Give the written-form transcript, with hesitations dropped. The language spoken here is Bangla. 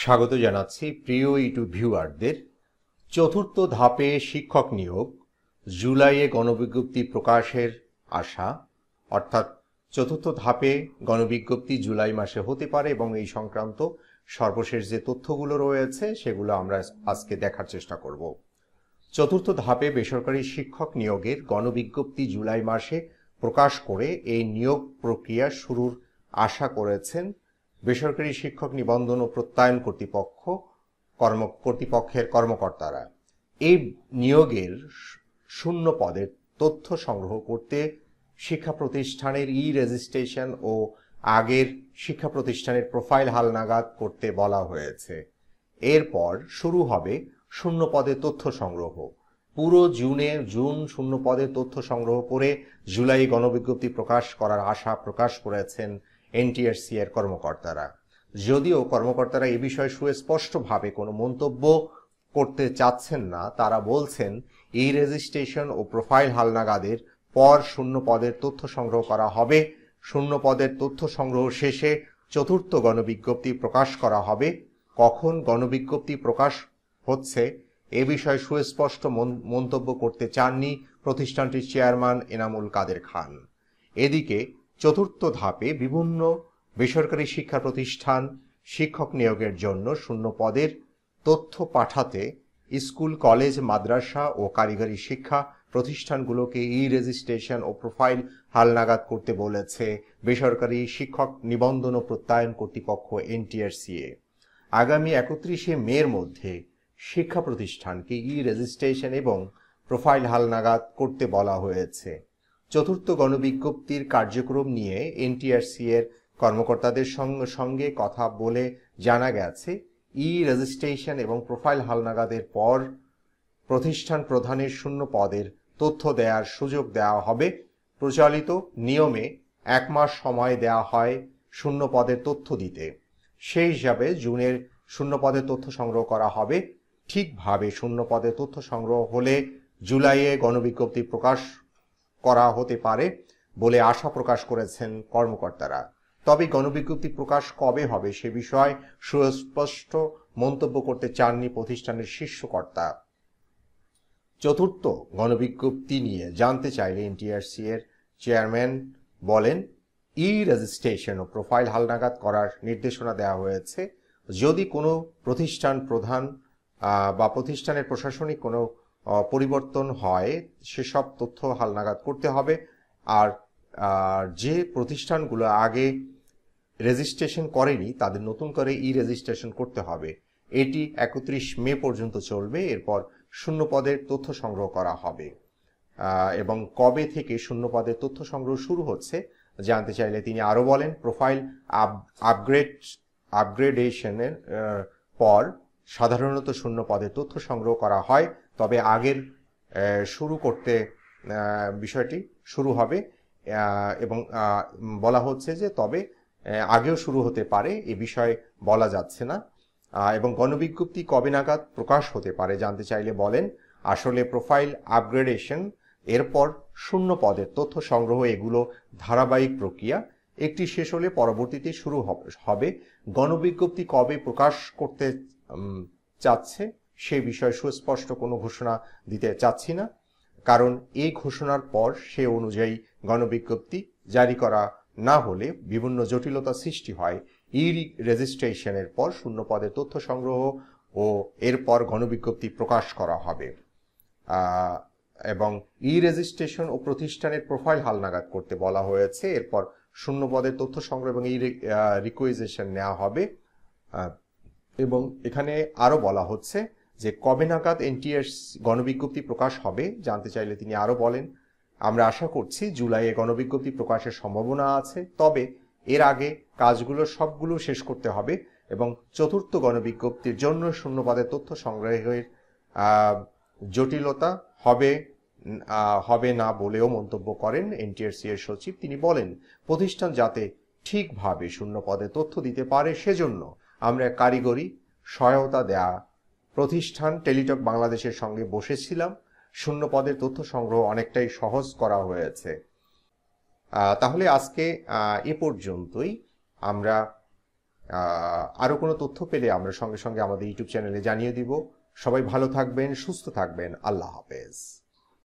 স্বাগত জানাচ্ছি প্রিয় ইউটিউব ভিউয়ারদের। চতুর্থ ধাপে শিক্ষক নিয়োগ জুলাইয়ে গণবিজ্ঞপ্তি প্রকাশের আশা, অর্থাৎ চতুর্থ ধাপে গণবিজ্ঞপ্তি জুলাই মাসে হতে পারে এবং এই সংক্রান্ত সর্বশেষ যে তথ্যগুলো রয়েছে সেগুলো আমরা আজকে দেখার চেষ্টা করব। চতুর্থ ধাপে বেসরকারি শিক্ষক নিয়োগের গণবিজ্ঞপ্তি জুলাই মাসে প্রকাশ করে এই নিয়োগ প্রক্রিয়া শুরুর আশা করেছেন বেসরকারি শিক্ষক নিবন্ধন ও প্রত্যয়ন কর্তৃপক্ষের কর্মকর্তারা। এই নিয়োগের শূন্য পদের তথ্য সংগ্রহ করতে শিক্ষা প্রতিষ্ঠানের রেজিস্ট্রেশন ও আগের শিক্ষা প্রতিষ্ঠানের প্রোফাইল হালনাগাদ করতে বলা হয়েছে। এরপর শুরু হবে শূন্য পদের তথ্য সংগ্রহ। পুরো জুন শূন্য পদের তথ্য সংগ্রহ করে জুলাই গণবিজ্ঞপ্তি প্রকাশ করার আশা প্রকাশ করেছেন NTRCA কর্মকর্তারা। যদিও কর্মকর্তারা এ বিষয়ে সুস্পষ্টভাবে কোনো মন্তব্য করতে চাচ্ছেন না, তারা বলছেন এই রেজিস্ট্রেশন ও প্রোফাইল হালনাগাদের পর শূন্য পদের তথ্য সংগ্রহ করা হবে। শূন্য পদের তথ্য সংগ্রহ শেষে চতুর্থ গণবিজ্ঞপ্তি প্রকাশ করা হবে। কখন গণবিজ্ঞপ্তি প্রকাশ হচ্ছে এ বিষয়ে সুস্পষ্ট মন্তব্য করতে চাননি প্রতিষ্ঠানটির চেয়ারম্যান এনামুল কাদের খান। এদিকে চতুর্থ ধাপে বিভিন্ন বেসরকারি শিক্ষা প্রতিষ্ঠান শিক্ষক নিয়োগের জন্য শূন্য পদের তথ্য পাঠাতে স্কুল, কলেজ, মাদ্রাসা ও কারিগরি শিক্ষা প্রতিষ্ঠানগুলোকে রেজিস্ট্রেশন ও প্রোফাইল হালনাগাদ করতে বলেছে বেসরকারি শিক্ষক নিবন্ধন ও প্রত্যয়ন কর্তৃপক্ষ NTRCA। আগামী 31শে মের মধ্যে শিক্ষা প্রতিষ্ঠানকে রেজিস্ট্রেশন এবং প্রোফাইল হালনাগাদ করতে বলা হয়েছে। চতুর্থ গণবিজ্ঞপ্তির কার্যক্রম নিয়ে NTRCA কর্মকর্তাদের সঙ্গে কথা বলে জানা গেছে রেজিস্ট্রেশন এবং প্রোফাইল হালনাগাদের পর প্রতিষ্ঠান প্রধানের শূন্য পদের তথ্য দেওয়ার সুযোগ দেওয়া হবে। প্রচলিত নিয়মে 1 মাস সময় দেওয়া হয় শূন্য পদের তথ্য দিতে। সেই হিসাবে জুনের শূন্য পদের তথ্য সংগ্রহ করা হবে। ঠিকভাবে শূন্য পদের তথ্য সংগ্রহ হলে জুলাইয়ে গণবিজ্ঞপ্তি প্রকাশ করা হতে পারে বলে আশা প্রকাশ করেছেন কর্মকর্তারা। তবে গণবিজ্ঞপ্তি প্রকাশ কবে হবে সে বিষয়ে সুস্পষ্ট মন্তব্য করতে চাননি প্রতিষ্ঠানের শীর্ষকর্তা। চতুর্থ গণবিজ্ঞপ্তি নিয়ে জানতে চাইলে NTRCA চেয়ারম্যান বলেন, রেজিস্ট্রেশন ও প্রোফাইল হালনাগাদ করার নির্দেশনা দেওয়া হয়েছে। যদি কোনো প্রতিষ্ঠান প্রধান বা প্রতিষ্ঠানের প্রশাসনিক কোনো পরিবর্তন হয় সেসব তথ্য হালনাগাদ করতে হবে। আর যে প্রতিষ্ঠানগুলো আগে রেজিস্ট্রেশন করেনি তাদের নতুন করে রেজিস্ট্রেশন করতে হবে। এটি 31 মে পর্যন্ত চলবে। এরপর শূন্য পদের তথ্য সংগ্রহ করা হবে। এবং কবে থেকে শূন্য পদের তথ্য সংগ্রহ শুরু হচ্ছে জানতে চাইলে তিনি আরো বলেন, প্রোফাইল আপগ্রেডেশনের পর সাধারণত শূন্য পদের তথ্য সংগ্রহ করা হয়, তবে আগের শুরু করতে বিষয়টি শুরু হবে এবং বলা হচ্ছে যে তবে আগেও শুরু হতে পারে, এ বিষয়ে বলা যাচ্ছে না। এবং গণবিজ্ঞপ্তি কবে নাগাদ প্রকাশ হতে পারে জানতে চাইলে বলেন, আসলে প্রোফাইল আপগ্রেডেশন এরপর শূন্য পদের তথ্য সংগ্রহ এগুলো ধারাবাহিক প্রক্রিয়া। একটি শেষ হলে পরবর্তীতে শুরু হবে। গণবিজ্ঞপ্তি কবে প্রকাশ করতে চাচ্ছে সে বিষয়ে সুস্পষ্ট কোনো ঘোষণা দিতে চাচ্ছি না, কারণ এই ঘোষণার পর সে অনুযায়ী গণবিজ্ঞপ্তি জারি করা না হলে বিভিন্ন জটিলতা সৃষ্টি হয়। রেজিস্ট্রেশনের পর শূন্য পদের তথ্য সংগ্রহ ও এরপর গণবিজ্ঞপ্তি প্রকাশ করা হবে এবং রেজিস্ট্রেশন ও প্রতিষ্ঠানের প্রোফাইল হালনাগাদ করতে বলা হয়েছে। এরপর শূন্য পদের তথ্য সংগ্রহ এবং রিকুইজিশন নেওয়া হবে। এবং এখানে আরো বলা হচ্ছে যে কবে নাগাদ NTRCA গণবিজ্ঞপ্তি প্রকাশ হবে জানতে চাইলে তিনি আরো বলেন, আমরা আশা করছি জুলাইয়ে গণবিজ্ঞপ্তি প্রকাশের সম্ভাবনা আছে, তবে এর আগে কাজগুলো সবগুলো শেষ করতে হবে এবং চতুর্থ গণবিজ্ঞপ্তির জন্য শূন্য পদের তথ্য সংগ্রহের জটিলতা হবে না বলেও মন্তব্য করেন NTRCA সচিব। তিনি বলেন, প্রতিষ্ঠান যাতে ঠিকভাবে শূন্য পদে তথ্য দিতে পারে সেজন্য আমরা কারিগরি সহায়তা দেয়া প্রতিষ্ঠান টেলিটক বাংলাদেশের সঙ্গে বসেছিলাম। শূন্য পদের তথ্য সংগ্রহ অনেকটাই সহজ করা হয়েছে। তাহলে আজকে এ পর্যন্তই। আমরা আরও কোনো তথ্য পেলে আমরা সঙ্গে সঙ্গে আমাদের ইউটিউব চ্যানেলে জানিয়ে দিব। সবাই ভালো থাকবেন, সুস্থ থাকবেন। আল্লাহ হাফেজ।